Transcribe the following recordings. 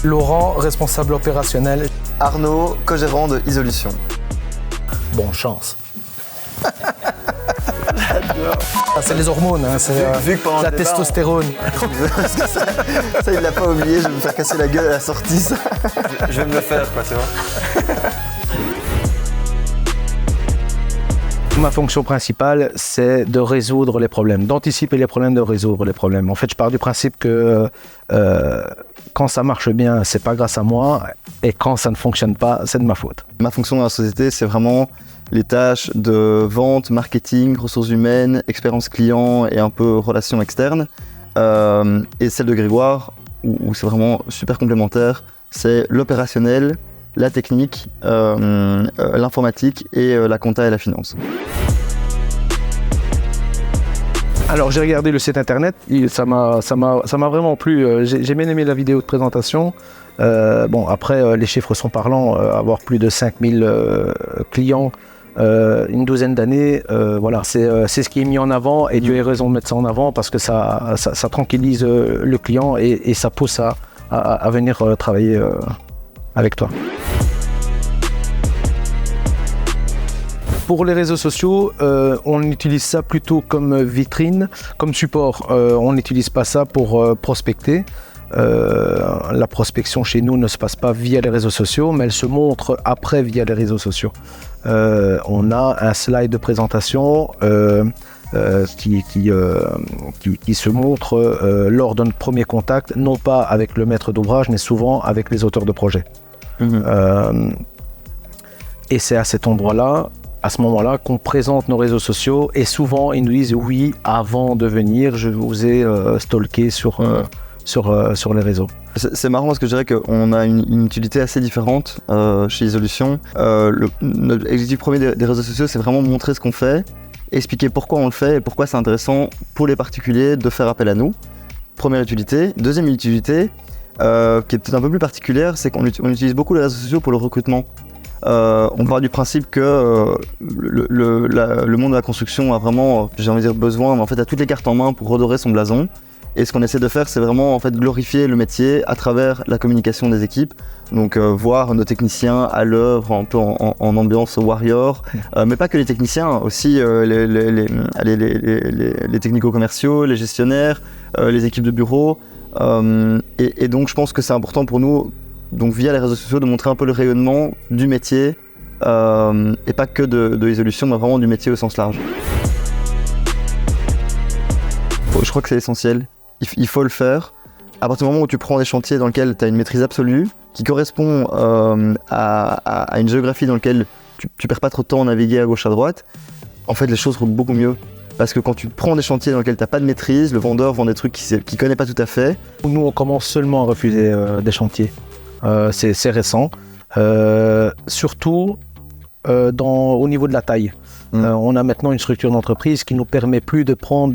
Laurent, responsable opérationnel. Arnaud, co-gérant de Isolution. Bonne chance. C'est les hormones, hein, c'est vu que pendant la le débat, testostérone. Parce que ça, il l'a pas oublié, je vais me faire casser la gueule à la sortie, ça. Je vais me le faire, quoi, tu vois. Ma fonction principale, c'est de résoudre les problèmes, d'anticiper les problèmes, de résoudre les problèmes. En fait, je pars du principe que quand ça marche bien, c'est pas grâce à moi, et quand ça ne fonctionne pas, c'est de ma faute. Ma fonction dans la société, c'est vraiment les tâches de vente, marketing, ressources humaines, expérience client et un peu relations externes. Et celle de Grégoire, où c'est vraiment super complémentaire, c'est l'opérationnel, la technique, l'informatique et la compta et la finance. Alors j'ai regardé le site internet, ça m'a vraiment plu, j'ai bien aimé la vidéo de présentation. Bon après les chiffres sont parlants, avoir plus de 5000 clients, une douzaine d'années, voilà, c'est ce qui est mis en avant et Dieu ait raison de mettre ça en avant parce que ça tranquillise le client et ça pousse à venir travailler avec toi. Pour les réseaux sociaux, on utilise ça plutôt comme vitrine, comme support. On n'utilise pas ça pour prospecter. La prospection chez nous ne se passe pas via les réseaux sociaux, mais elle se montre après via les réseaux sociaux. On a un slide de présentation qui se montre lors de notre premier contact, non pas avec le maître d'ouvrage, mais souvent avec les auteurs de projet. Et c'est à cet endroit-là, à ce moment-là, qu'on présente nos réseaux sociaux et souvent ils nous disent oui, avant de venir, je vous ai stalké sur les réseaux. C'est marrant parce que je dirais qu'on a une utilité assez différente chez Isolution. L'objectif premier des réseaux sociaux, c'est vraiment montrer ce qu'on fait, expliquer pourquoi on le fait et pourquoi c'est intéressant pour les particuliers de faire appel à nous. Première utilité. Deuxième utilité, qui est peut-être un peu plus particulière, c'est qu'on utilise beaucoup les réseaux sociaux pour le recrutement. On part du principe que le monde de la construction a vraiment, j'ai envie de dire, besoin, mais en fait, a toutes les cartes en main pour redorer son blason. Et ce qu'on essaie de faire, c'est vraiment en fait glorifier le métier à travers la communication des équipes. Donc voir nos techniciens à l'œuvre, un peu en ambiance warrior, mais pas que les techniciens, aussi les technico-commerciaux, les gestionnaires, les équipes de bureau. Et donc je pense que c'est important pour nous, donc via les réseaux sociaux, de montrer un peu le rayonnement du métier, et pas que de Isolution, mais vraiment du métier au sens large. Je crois que c'est essentiel. Il faut le faire. À partir du moment où tu prends des chantiers dans lesquels tu as une maîtrise absolue, qui correspond à une géographie dans laquelle tu perds pas trop de temps à naviguer à gauche à droite, en fait les choses roulent beaucoup mieux. Parce que quand tu prends des chantiers dans lesquels tu n'as pas de maîtrise, le vendeur vend des trucs qu'il ne connaît pas tout à fait. Nous on commence seulement à refuser des chantiers. C'est récent. Surtout au niveau de la taille. On a maintenant une structure d'entreprise qui nous permet plus de prendre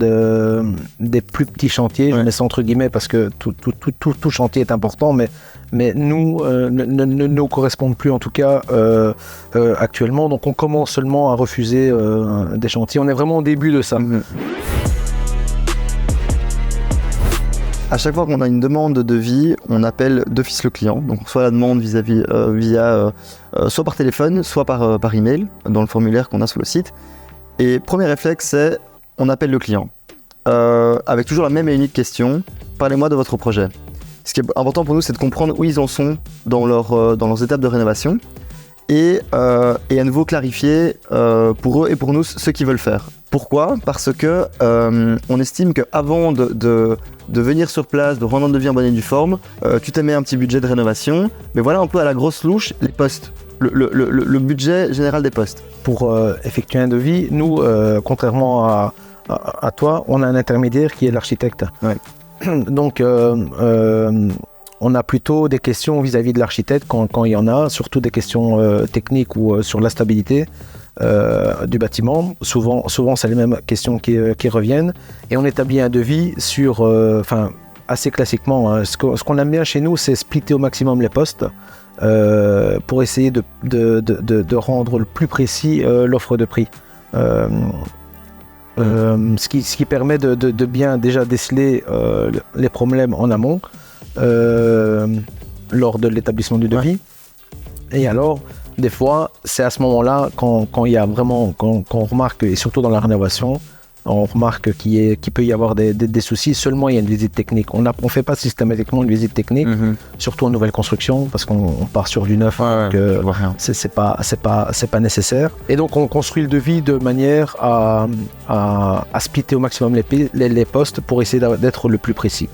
des plus petits chantiers, je mets ça entre guillemets parce que tout chantier est important, mais nous ne nous correspondent plus en tout cas actuellement, donc on commence seulement à refuser des chantiers. On est vraiment au début de ça. À chaque fois qu'on a une demande de devis, on appelle d'office le client. Donc on reçoit la demande via soit par téléphone, soit par email, dans le formulaire qu'on a sur le site. Et premier réflexe, c'est on appelle le client. Avec toujours la même et unique question, parlez-moi de votre projet. Ce qui est important pour nous, c'est de comprendre où ils en sont dans leurs étapes de rénovation et à nouveau clarifier pour eux et pour nous ce qu'ils veulent faire. Pourquoi ? Parce que on estime qu'avant de venir sur place, de rendre un devis en bonne et due forme, tu te mets un petit budget de rénovation, mais voilà un peu à la grosse louche les postes, le budget général des postes. Pour effectuer un devis, nous, contrairement à toi, on a un intermédiaire qui est l'architecte. Ouais. Donc on a plutôt des questions vis-à-vis de l'architecte quand il y en a, surtout des questions techniques ou sur la stabilité du bâtiment. Souvent c'est les mêmes questions qui reviennent et on établit un devis sur, assez classiquement, hein. Ce qu'on aime bien chez nous, c'est splitter au maximum les postes pour essayer de rendre le plus précis l'offre de prix. Ce qui permet de bien déjà déceler les problèmes en amont. lors de l'établissement du devis. Et alors, des fois, c'est à ce moment-là, quand il y a vraiment, quand on remarque, et surtout dans la rénovation, on remarque qu'il peut y avoir des soucis. Seulement, il y a une visite technique. On ne fait pas systématiquement une visite technique, surtout en nouvelle construction, parce qu'on part sur du neuf, c'est pas nécessaire. Et donc, on construit le devis de manière à splitter au maximum les postes pour essayer d'être le plus précis.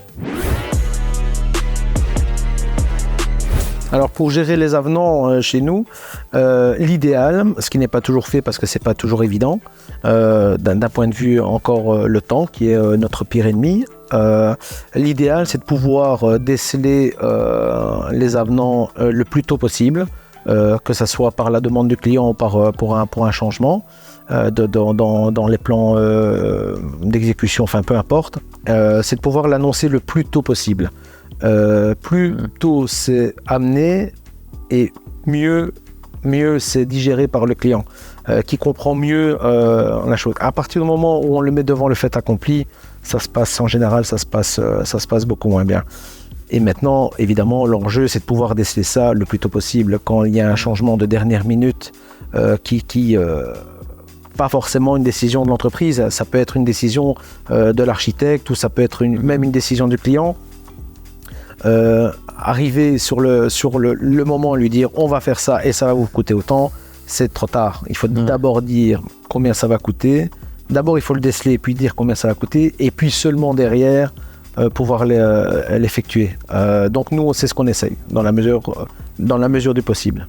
Alors pour gérer les avenants chez nous, l'idéal, ce qui n'est pas toujours fait parce que c'est pas toujours évident, d'un point de vue encore le temps qui est notre pire ennemi, l'idéal c'est de pouvoir déceler les avenants le plus tôt possible, que ce soit par la demande du client ou pour un changement dans les plans d'exécution, enfin peu importe, c'est de pouvoir l'annoncer le plus tôt possible. Plus tôt c'est amené et mieux c'est digéré par le client qui comprend mieux la chose. À partir du moment où on le met devant le fait accompli, ça se passe en général, ça se passe beaucoup moins bien. Et maintenant, évidemment, l'enjeu c'est de pouvoir déceler ça le plus tôt possible quand il y a un changement de dernière minute qui pas forcément une décision de l'entreprise, ça peut être une décision de l'architecte ou ça peut être même une décision du client. Arriver sur le moment, lui dire on va faire ça et ça va vous coûter autant, c'est trop tard. Il faut d'abord dire combien ça va coûter, d'abord il faut le déceler puis dire combien ça va coûter et puis seulement derrière pouvoir l'effectuer. Donc nous c'est ce qu'on essaye dans la mesure du possible.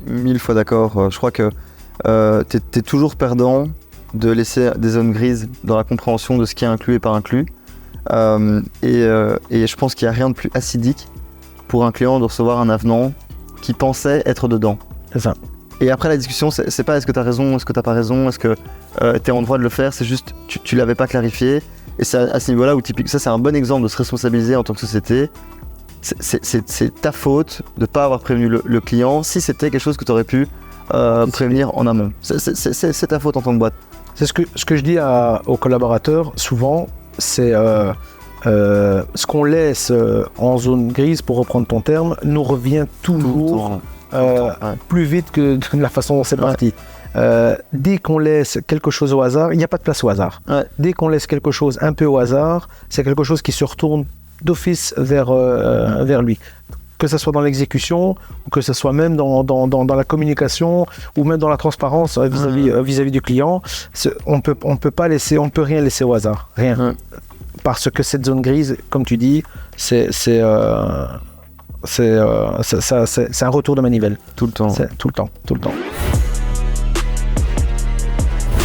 1000 fois d'accord. Je crois que t'es toujours perdant de laisser des zones grises dans la compréhension de ce qui est inclus et pas inclus. Et je pense qu'il n'y a rien de plus acidique pour un client de recevoir un avenant qui pensait être dedans. C'est ça. Et après la discussion, c'est pas est-ce que tu as raison, est-ce que tu n'as pas raison, est-ce que tu es en droit de le faire, c'est juste tu l'avais pas clarifié. Et c'est à ce niveau-là où ça c'est un bon exemple de se responsabiliser en tant que société. C'est ta faute de ne pas avoir prévenu le client si c'était quelque chose que tu aurais pu prévenir en amont. C'est ta faute en tant que boîte. C'est ce que je dis aux collaborateurs souvent. C'est ce qu'on laisse en zone grise, pour reprendre ton terme, nous revient toujours plus vite que de la façon dont c'est parti. Dès qu'on laisse quelque chose au hasard, il n'y a pas de place au hasard. Dès qu'on laisse quelque chose un peu au hasard, c'est quelque chose qui se retourne d'office vers lui. Que ce soit dans l'exécution, ou que ce soit même dans la communication, ou même dans la transparence vis-à-vis du client, on peut rien laisser au hasard, rien. Parce que cette zone grise, comme tu dis, c'est un retour de manivelle. Tout le temps. Tout le temps.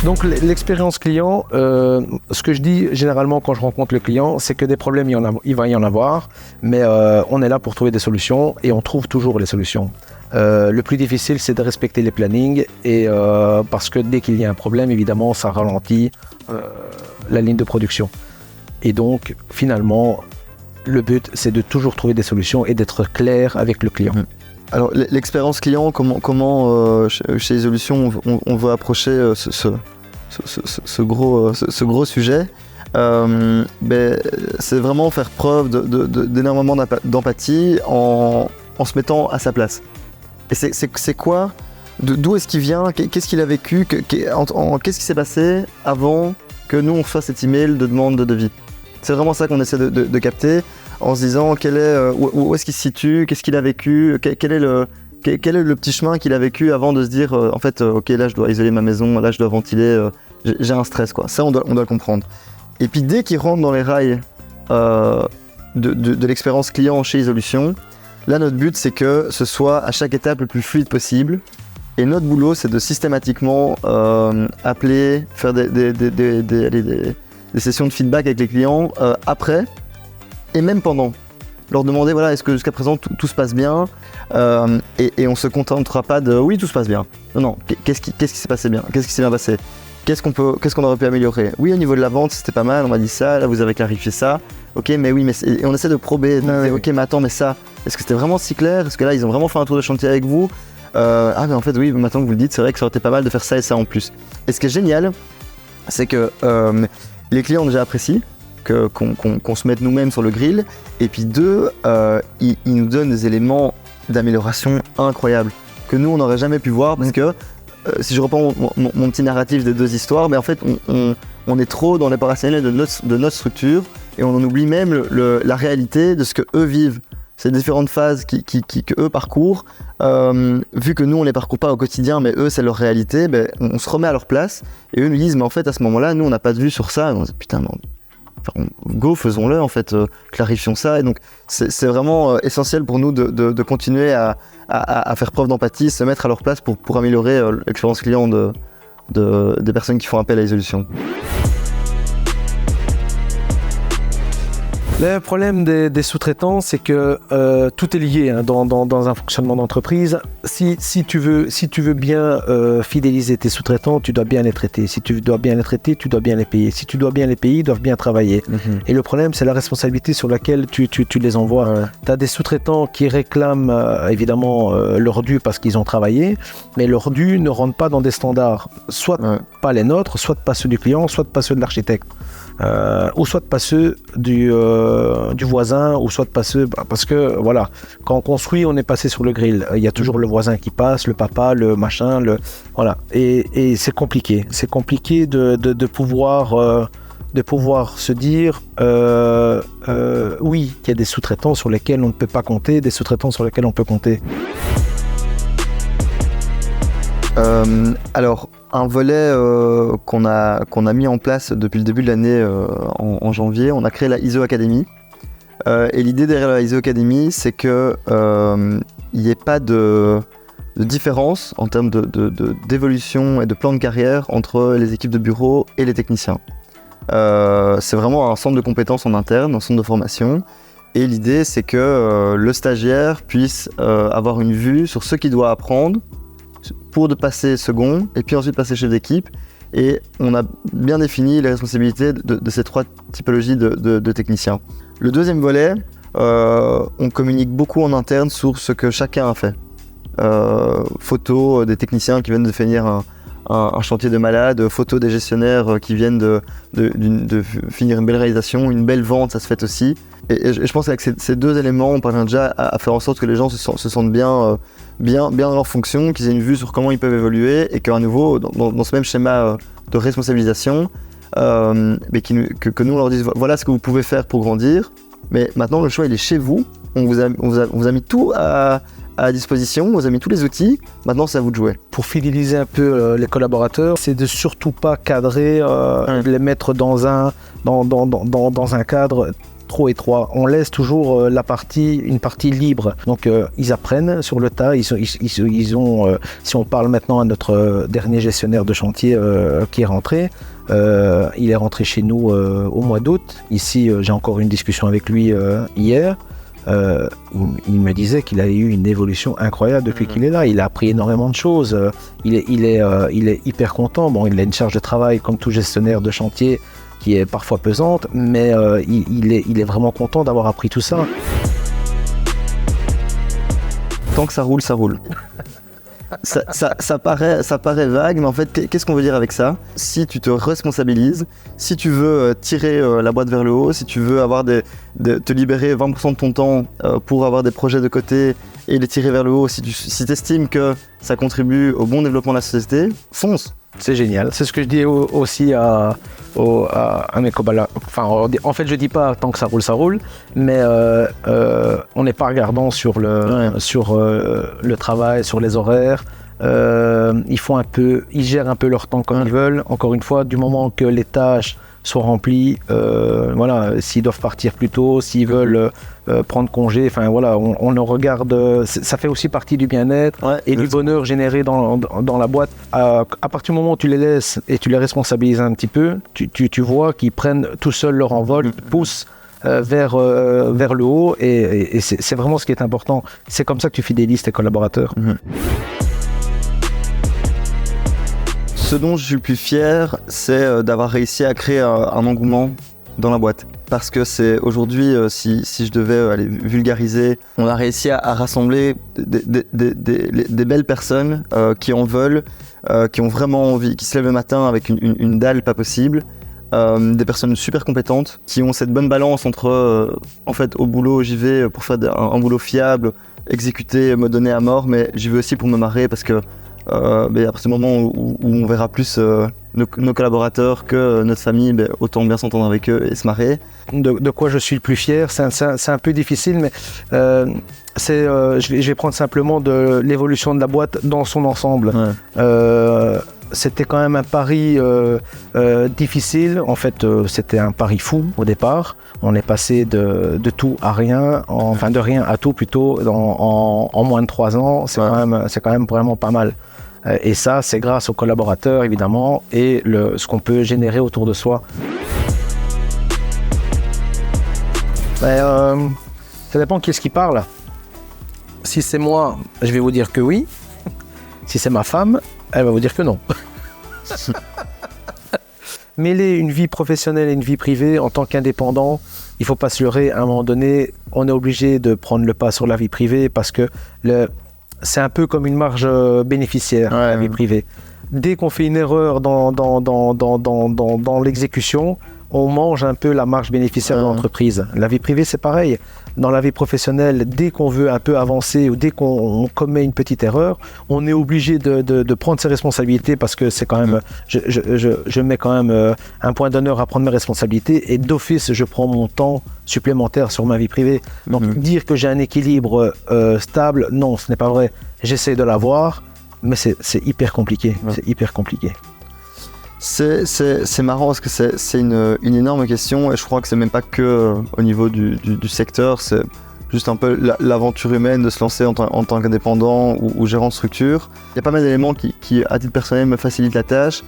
Donc l'expérience client, ce que je dis généralement quand je rencontre le client, c'est que des problèmes, il va y en avoir, mais on est là pour trouver des solutions et on trouve toujours les solutions. Le plus difficile, c'est de respecter les plannings et parce que dès qu'il y a un problème, évidemment, ça ralentit la ligne de production. Et donc, finalement, le but, c'est de toujours trouver des solutions et d'être clair avec le client. Alors, l'expérience client, comment chez Isolution, on veut approcher ce gros sujet, c'est vraiment faire preuve d'énormément d'empathie en se mettant à sa place. Et c'est quoi, d'où est-ce qu'il vient, qu'est-ce qu'il a vécu, qu'est-ce qui s'est passé avant que nous on fasse cet email de demande de devis. C'est vraiment ça qu'on essaie de capter en se disant où est-ce qu'il se situe, qu'est-ce qu'il a vécu, quel est le petit chemin qu'il a vécu avant de se dire ok, là je dois isoler ma maison, là je dois ventiler, j'ai un stress quoi. Ça on doit le comprendre. Et puis dès qu'il rentre dans les rails de l'expérience client chez Isolution, là notre but c'est que ce soit à chaque étape le plus fluide possible. Et notre boulot c'est de systématiquement appeler, faire des sessions de feedback avec les clients après et même pendant. Leur demander est-ce que jusqu'à présent tout se passe bien, et on se contentera pas de oui tout se passe bien. Non, qu'est-ce qui s'est passé bien, qu'est-ce qui s'est bien passé, qu'est-ce qu'on aurait pu améliorer. Oui, au niveau de la vente c'était pas mal, on m'a dit ça, là vous avez clarifié ça, ok mais oui, mais et on essaie de prober, ok mais attends mais ça, est-ce que c'était vraiment si clair, est-ce que là ils ont vraiment fait un tour de chantier avec vous, mais en fait oui, maintenant que vous le dites, c'est vrai que ça aurait été pas mal de faire ça et ça en plus. Et ce qui est génial, c'est que les clients déjà apprécient, qu'on se mette nous-mêmes sur le grill. Et puis 2, il nous donne des éléments d'amélioration incroyables que nous, on n'aurait jamais pu voir parce que si je reprends mon petit narratif des 2 histoires, mais en fait, on est trop dans l'opérationnel de notre structure et on en oublie même la réalité de ce que eux vivent. Ces différentes phases que eux parcourent, vu que nous on les parcourt pas au quotidien, mais eux c'est leur réalité, ben, on se remet à leur place et eux nous disent mais en fait à ce moment-là nous on n'a pas de vue sur ça. Et on se dit putain go faisons-le en fait, clarifions ça. Et donc c'est vraiment essentiel pour nous de continuer à faire preuve d'empathie, se mettre à leur place pour améliorer l'expérience client des personnes qui font appel à Isolution. Le problème des sous-traitants, c'est que tout est lié dans un fonctionnement d'entreprise. Si tu veux bien fidéliser tes sous-traitants, tu dois bien les traiter. Si tu dois bien les traiter, tu dois bien les payer. Si tu dois bien les payer, ils doivent bien travailler. Et le problème, c'est la responsabilité sur laquelle tu les envoies. Ouais. Tu as des sous-traitants qui réclament évidemment leur dû parce qu'ils ont travaillé, mais leur dû ne rentre pas dans des standards, soit pas les nôtres, soit pas ceux du client, soit pas ceux de l'architecte. Ou soit pas ceux du voisin, ou soit pas ceux... Parce que voilà, quand on construit, on est passé sur le grill. Il y a toujours le voisin qui passe, le papa, le machin, voilà. Et c'est compliqué. C'est compliqué de pouvoir se dire oui, qu'il y a des sous-traitants sur lesquels on ne peut pas compter, des sous-traitants sur lesquels on peut compter. Alors, un volet qu'on a mis en place depuis le début de l'année en janvier, on a créé la ISO Academy. Et l'idée derrière la ISO Academy, c'est qu'il n'y ait pas de différence en termes d'évolution et de plan de carrière entre les équipes de bureau et les techniciens. C'est vraiment un centre de compétences en interne, un centre de formation. Et l'idée, c'est que le stagiaire puisse avoir une vue sur ce qu'il doit apprendre pour de passer second et puis ensuite passer chef d'équipe. Et on a bien défini les responsabilités de ces 3 typologies de techniciens. Le deuxième volet, on communique beaucoup en interne sur ce que chacun a fait. Photos des techniciens qui viennent de finir un chantier de malade, photos des gestionnaires qui viennent de finir une belle réalisation, une belle vente, ça se fait aussi. Et je pense qu'avec ces 2 éléments, on parvient déjà à faire en sorte que les gens se sentent bien dans leur fonction, qu'ils aient une vue sur comment ils peuvent évoluer et qu'à nouveau, dans ce même schéma de responsabilisation, mais que nous on leur dise voilà ce que vous pouvez faire pour grandir, mais maintenant le choix il est chez vous, on vous a mis tout à disposition, on vous a mis tous les outils, maintenant c'est à vous de jouer. Pour fidéliser un peu les collaborateurs, c'est de surtout pas cadrer, les mettre dans un cadre trop étroit. On laisse toujours une partie libre. Donc ils apprennent sur le tas. Ils ont si on parle maintenant à notre dernier gestionnaire de chantier qui est rentré, il est rentré chez nous au mois d'août. Ici, j'ai encore eu une discussion avec lui hier. Il me disait qu'il a eu une évolution incroyable depuis qu'il est là. Il a appris énormément de choses. Il est hyper content. Bon, il a une charge de travail comme tout gestionnaire de chantier qui est parfois pesante, mais il est vraiment content d'avoir appris tout ça. Tant que ça roule, ça roule. Ça paraît vague, mais en fait, qu'est-ce qu'on veut dire avec ça ? Si tu te responsabilises, si tu veux tirer la boîte vers le haut, si tu veux te libérer 20% de ton temps pour avoir des projets de côté et les tirer vers le haut, si tu estimes que ça contribue au bon développement de la société, fonce. C'est génial. C'est ce que je dis aussi à mes collaborateurs. Enfin, en fait, je dis pas tant que ça roule, mais on n'est pas regardant sur le travail, sur les horaires. Ils gèrent un peu leur temps comme ils veulent. Encore une fois, du moment que les tâches sont remplies, voilà, s'ils doivent partir plus tôt, s'ils veulent prendre congé, enfin voilà, on le regarde. Ça fait aussi partie du bien-être et du bonheur généré dans la boîte. À partir du moment où tu les laisses et tu les responsabilises un petit peu, tu vois qu'ils prennent tout seuls leur envol, poussent vers le haut et c'est vraiment ce qui est important. C'est comme ça que tu fidélises tes collaborateurs. Ce dont je suis le plus fier, c'est d'avoir réussi à créer un engouement dans la boîte. Parce que c'est aujourd'hui, si je devais aller vulgariser, on a réussi à rassembler des belles personnes qui en veulent, qui ont vraiment envie, qui se lèvent le matin avec une dalle pas possible, des personnes super compétentes qui ont cette bonne balance entre en fait au boulot j'y vais pour faire un boulot fiable, exécuter, me donner à mort, mais j'y vais aussi pour me marrer parce que à partir du moment où on verra plus nos collaborateurs que notre famille, autant bien s'entendre avec eux et se marrer. De quoi je suis le plus fier, c'est un peu difficile, mais je vais prendre simplement de l'évolution de la boîte dans son ensemble. Ouais. C'était quand même un pari difficile. En fait, c'était un pari fou au départ. On est passé de tout à rien, enfin de rien à tout plutôt, en moins de 3 ans. C'est quand même vraiment pas mal. Et ça, c'est grâce aux collaborateurs, évidemment, et ce qu'on peut générer autour de soi. Ça dépend qui est-ce qui parle. Si c'est moi, je vais vous dire que oui. Si c'est ma femme, elle va vous dire que non. Mêler une vie professionnelle et une vie privée en tant qu'indépendant, il ne faut pas se leurrer. À un moment donné, on est obligé de prendre le pas sur la vie privée parce que c'est un peu comme une marge bénéficiaire, la vie privée. Dès qu'on fait une erreur dans l'exécution, on mange un peu la marge bénéficiaire de l'entreprise. La vie privée, c'est pareil. Dans la vie professionnelle, dès qu'on veut un peu avancer ou dès qu'on commet une petite erreur, on est obligé de prendre ses responsabilités parce que c'est quand même, je mets quand même un point d'honneur à prendre mes responsabilités et d'office, je prends mon temps supplémentaire sur ma vie privée. Donc dire que j'ai un équilibre stable, non, ce n'est pas vrai. J'essaie de l'avoir, mais c'est hyper compliqué. Ouais. C'est hyper compliqué. C'est marrant parce que c'est une énorme question et je crois que c'est même pas que au niveau du secteur, c'est juste un peu l'aventure humaine de se lancer en tant qu'indépendant ou gérant de structure. Il y a pas mal d'éléments qui à titre personnel me facilitent la tâche.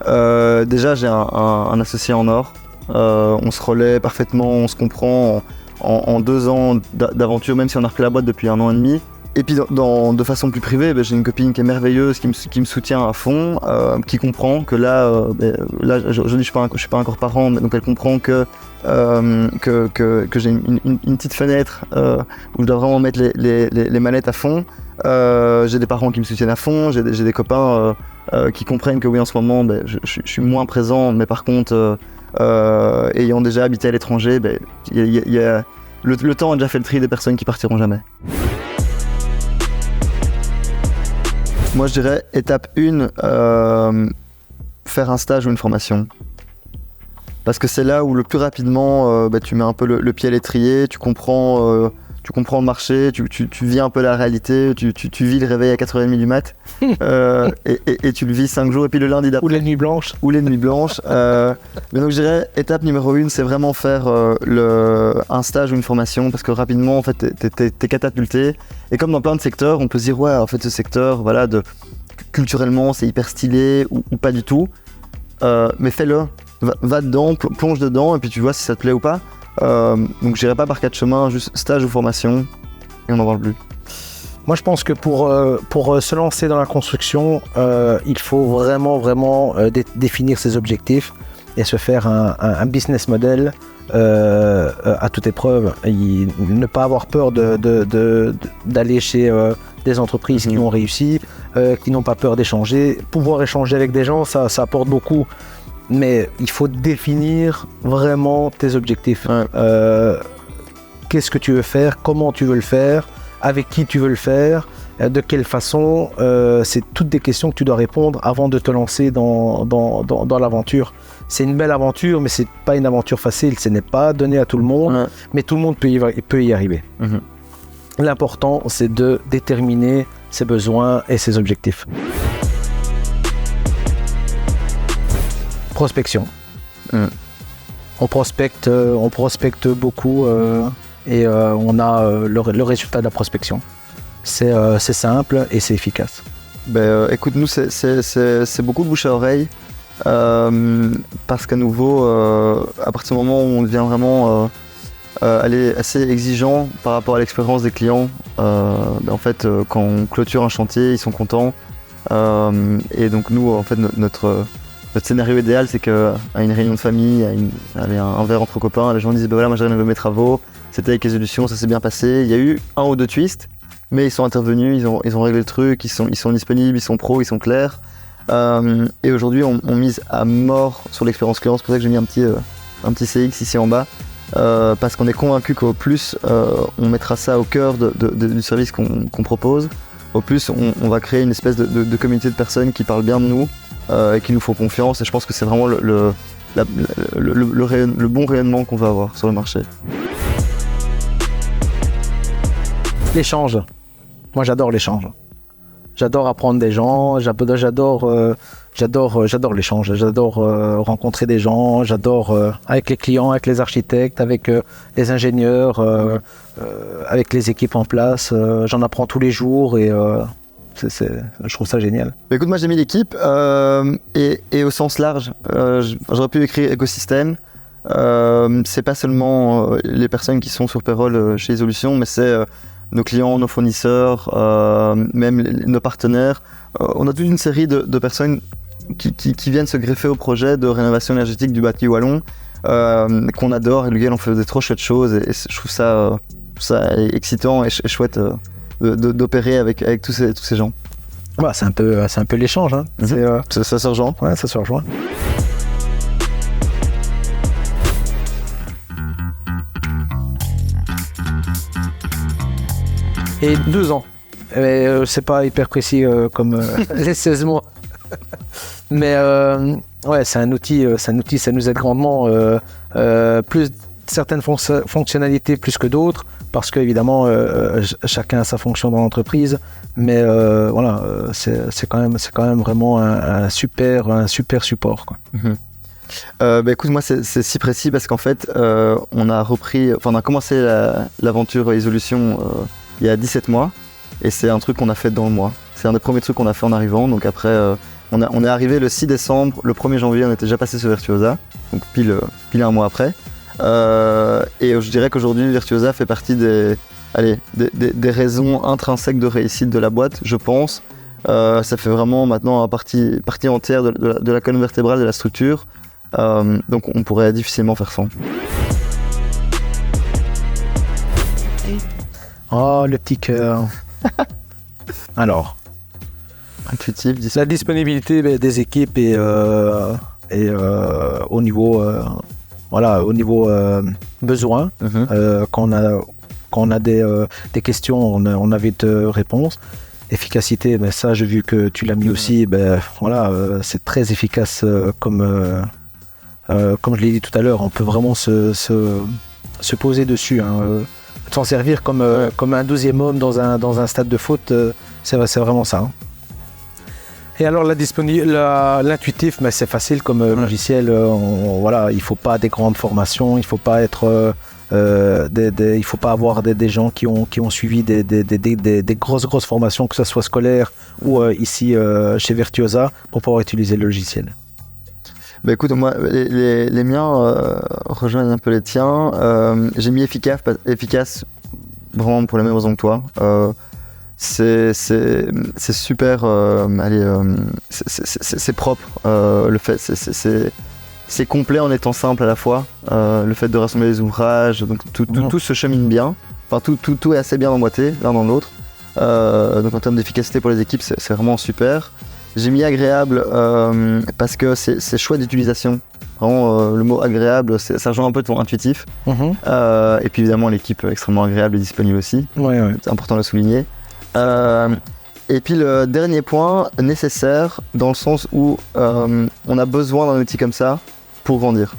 Déjà j'ai un associé en or, on se relaie parfaitement, on se comprend en 2 ans d'aventure, même si on a repris la boîte depuis 1 an et demi. Et puis de façon plus privée, j'ai une copine qui est merveilleuse, qui me soutient à fond, qui comprend que là je suis pas encore parent, mais donc elle comprend que j'ai une petite fenêtre où je dois vraiment mettre les manettes à fond. J'ai des parents qui me soutiennent à fond, j'ai des copains qui comprennent que oui, en ce moment je suis moins présent, mais par contre ayant déjà habité à l'étranger, le temps a déjà fait le tri des personnes qui partiront jamais. Moi, je dirais, étape 1, faire un stage ou une formation. Parce que c'est là où le plus rapidement, tu mets un peu le pied à l'étrier, tu comprends le marché, tu vis un peu la réalité, tu vis le réveil à 4h30 du mat, et tu le vis 5 jours, et puis le lundi d'après. Ou les nuits blanches. Mais donc, je dirais, étape numéro 1, c'est vraiment faire un stage ou une formation, parce que rapidement, en fait, t'es catapulté. Et comme dans plein de secteurs, on peut se dire, ouais, en fait, ce secteur, voilà, culturellement, c'est hyper stylé, ou pas du tout. Mais fais-le, va dedans, plonge dedans, et puis tu vois si ça te plaît ou pas. Donc j'irai pas par 4 chemins, juste stage ou formation, et on n'en parle plus. Moi je pense que pour se lancer dans la construction, il faut vraiment définir ses objectifs et se faire un business model à toute épreuve. Ne pas avoir peur d'aller chez des entreprises qui ont réussi, qui n'ont pas peur d'échanger. Pouvoir échanger avec des gens, ça apporte beaucoup. Mais il faut définir vraiment tes objectifs. Qu'est-ce que tu veux faire, comment tu veux le faire, avec qui tu veux le faire, de quelle façon. C'est toutes des questions que tu dois répondre avant de te lancer dans l'aventure. C'est une belle aventure, mais c'est pas une aventure facile. Ce n'est pas donné à tout le monde, mais tout le monde peut y arriver. L'important, c'est de déterminer ses besoins et ses objectifs. Prospection. On prospecte beaucoup et on a le résultat de la prospection. C'est simple et c'est efficace. Écoute, nous c'est beaucoup de bouche à oreille parce qu'à nouveau, à partir du moment où on devient vraiment assez exigeant par rapport à l'expérience des clients, en fait, quand on clôture un chantier, ils sont contents. Et donc nous, en fait, notre scénario idéal, c'est qu'à une réunion de famille, un verre entre copains, les gens disaient voilà, moi j'ai rénové mes travaux, c'était avec résolution, ça s'est bien passé. Il y a eu 1 ou 2 twists, mais ils sont intervenus, ils ont réglé le truc, ils sont disponibles, ils sont pros, ils sont clairs. Et aujourd'hui, on mise à mort sur l'expérience client. C'est pour ça que j'ai mis un petit CX ici en bas. Parce qu'on est convaincu qu'au plus on mettra ça au cœur du service qu'on propose, au plus on va créer une espèce de communauté de personnes qui parlent bien de nous et qui nous font confiance. Et je pense que c'est vraiment le bon rayonnement qu'on va avoir sur le marché. L'échange. Moi, j'adore l'échange. J'adore apprendre des gens, j'adore l'échange, j'adore rencontrer des gens, j'adore avec les clients, avec les architectes, avec les ingénieurs, avec les équipes en place. J'en apprends tous les jours et je trouve ça génial. Écoute, moi j'ai mis l'équipe et au sens large, j'aurais pu écrire écosystème. C'est pas seulement les personnes qui sont sur payroll chez Isolution, mais c'est nos clients, nos fournisseurs, même nos partenaires. On a toute une série de personnes qui viennent se greffer au projet de rénovation énergétique du bâti wallon, qu'on adore et lequel on fait des trop chouettes choses. Et je trouve ça excitant et chouette d'opérer avec tous ces gens. Bah, c'est un peu l'échange. Hein. Ça se rejoint. Ouais, ça se rejoint. Et 2 ans. C'est pas hyper précis comme les 16 mois. Mais ouais, c'est un outil, ça nous aide grandement. Plus certaines fonctionnalités plus que d'autres, parce qu'évidemment, chacun a sa fonction dans l'entreprise. Mais voilà, c'est quand même vraiment un super support, quoi. Écoute, moi c'est si précis parce qu'en fait, on a commencé l'aventure Isolution il y a 17 mois et c'est un truc qu'on a fait dans le mois. C'est un des premiers trucs qu'on a fait en arrivant. Donc après, on est arrivé le 6 décembre, le 1er janvier, on était déjà passé sur Virtuosa, donc pile un mois après. Et je dirais qu'aujourd'hui, Virtuosa fait partie des raisons intrinsèques de réussite de la boîte, je pense. Ça fait vraiment maintenant partie entière de la colonne vertébrale de la structure. Donc on pourrait difficilement faire sans. Oh, le petit cœur. Alors, intuitif, la disponibilité des équipes et au niveau besoin. Quand on a des questions, on a vite réponse. Efficacité, ça j'ai vu que tu l'as mis aussi. C'est très efficace comme je l'ai dit tout à l'heure. On peut vraiment se poser dessus. S'en servir comme un 12e homme dans un stade de foot, c'est vraiment ça. Hein. Et alors l'intuitif, c'est facile comme logiciel. Il faut pas des grandes formations, il faut pas être, il faut pas avoir des gens qui ont suivi des grosses formations, que ce soit scolaire ou ici chez Virtuosa, pour pouvoir utiliser le logiciel. Écoute, moi, les miens rejoignent un peu les tiens. J'ai mis efficace vraiment pour la même raison que toi. C'est super, c'est propre. Le fait, c'est complet en étant simple à la fois. Le fait de rassembler les ouvrages, donc tout se chemine bien. Enfin, tout est assez bien emboîté l'un dans l'autre. Donc en termes d'efficacité pour les équipes, c'est vraiment super. J'ai mis agréable parce que c'est chouette d'utilisation. Vraiment, le mot agréable, ça rejoint un peu ton intuitif. Et puis évidemment, l'équipe extrêmement agréable et disponible aussi. Ouais. C'est important de le souligner. Et puis le dernier point, nécessaire, dans le sens où on a besoin d'un outil comme ça pour grandir.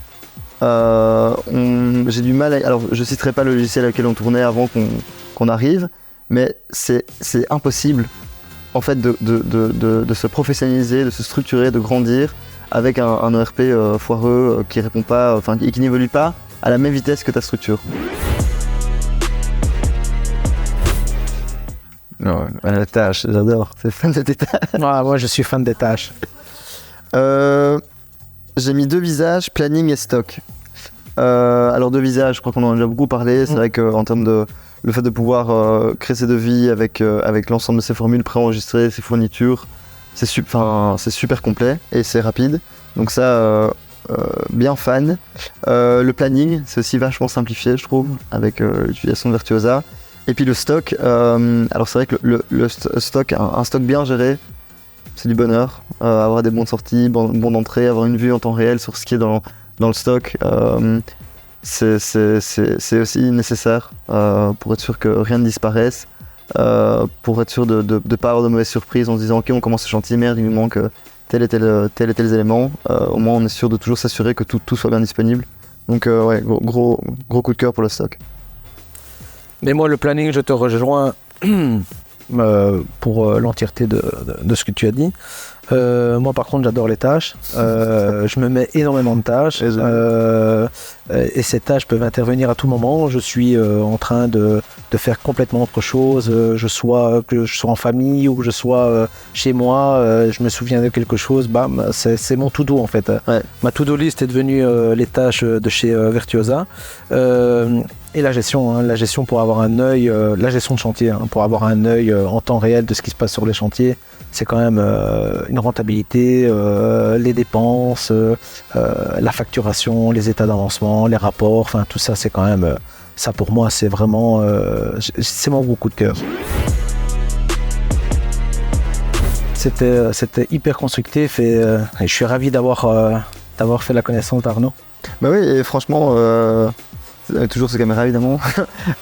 J'ai du mal alors je citerai pas le logiciel avec lequel on tournait avant qu'on arrive, mais c'est impossible en fait de se professionnaliser, de se structurer, de grandir avec un ERP foireux qui répond pas, et qui n'évolue pas à la même vitesse que ta structure. Non, la tâche, j'adore, c'est fan de tes tâches. Moi je suis fan des tâches. J'ai mis 2 visages, planning et stock. Alors 2 visages, je crois qu'on en a déjà beaucoup parlé. C'est vrai qu'en termes de le fait de pouvoir créer ses devis avec l'ensemble de ses formules préenregistrées, ses fournitures, c'est super complet et c'est rapide. Donc ça, bien fan. Le planning, c'est aussi vachement simplifié, je trouve, avec l'utilisation de Virtuosa. Et puis le stock, alors c'est vrai que le stock, un stock bien géré, c'est du bonheur. Avoir des bons de sortie, bons d'entrée, avoir une vue en temps réel sur ce qui est dans le stock, c'est aussi nécessaire pour être sûr que rien ne disparaisse, pour être sûr de ne pas avoir de mauvaises surprises en se disant ok, on commence ce chantier, merde, il nous manque tel et tel élément. Au moins on est sûr de toujours s'assurer que tout soit bien disponible. Donc ouais, gros coup de cœur pour le stock. Mais moi, le planning, je te rejoins pour l'entièreté de ce que tu as dit. Moi, par contre, j'adore les tâches. Je me mets énormément de tâches. Et ces tâches peuvent intervenir à tout moment. Je suis en train de faire complètement autre chose. Que je sois en famille ou que je sois chez moi. Je me souviens de quelque chose. Bam, c'est mon to-do en fait. Ouais. Ma to-do list est devenue les tâches de chez Virtuosa. Et la gestion pour avoir un œil, la gestion de chantier, pour avoir un œil en temps réel de ce qui se passe sur les chantiers, c'est quand même une rentabilité, les dépenses, la facturation, les états d'avancement, les rapports, enfin tout ça, c'est quand même, ça pour moi, c'est vraiment, c'est mon gros coup de cœur. C'était hyper constructif et je suis ravi d'avoir fait la connaissance d'Arnaud. Bah oui, et franchement, toujours sur caméra évidemment.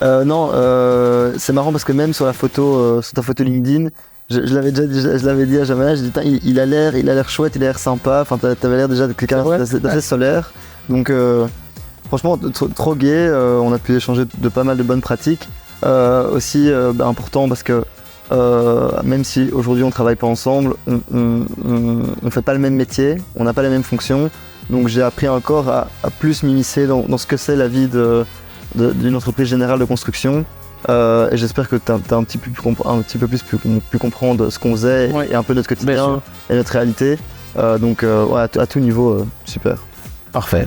C'est marrant parce que même sur la photo, sur ta photo LinkedIn, je l'avais dit à Jamal, j'ai dit il a l'air chouette, il a l'air sympa, enfin t'avais l'air déjà de quelqu'un d'assez solaire. Donc franchement trop gai, on a pu échanger de pas mal de bonnes pratiques. Aussi important parce que même si aujourd'hui on travaille pas ensemble, on fait pas le même métier, on n'a pas les mêmes fonctions. Donc j'ai appris encore à plus m'immiscer dans ce que c'est la vie d'une entreprise générale de construction. Et j'espère que tu as un petit peu plus pu comprendre ce qu'on faisait et un peu notre quotidien et notre réalité. Donc ouais, à tout niveau, super. Parfait.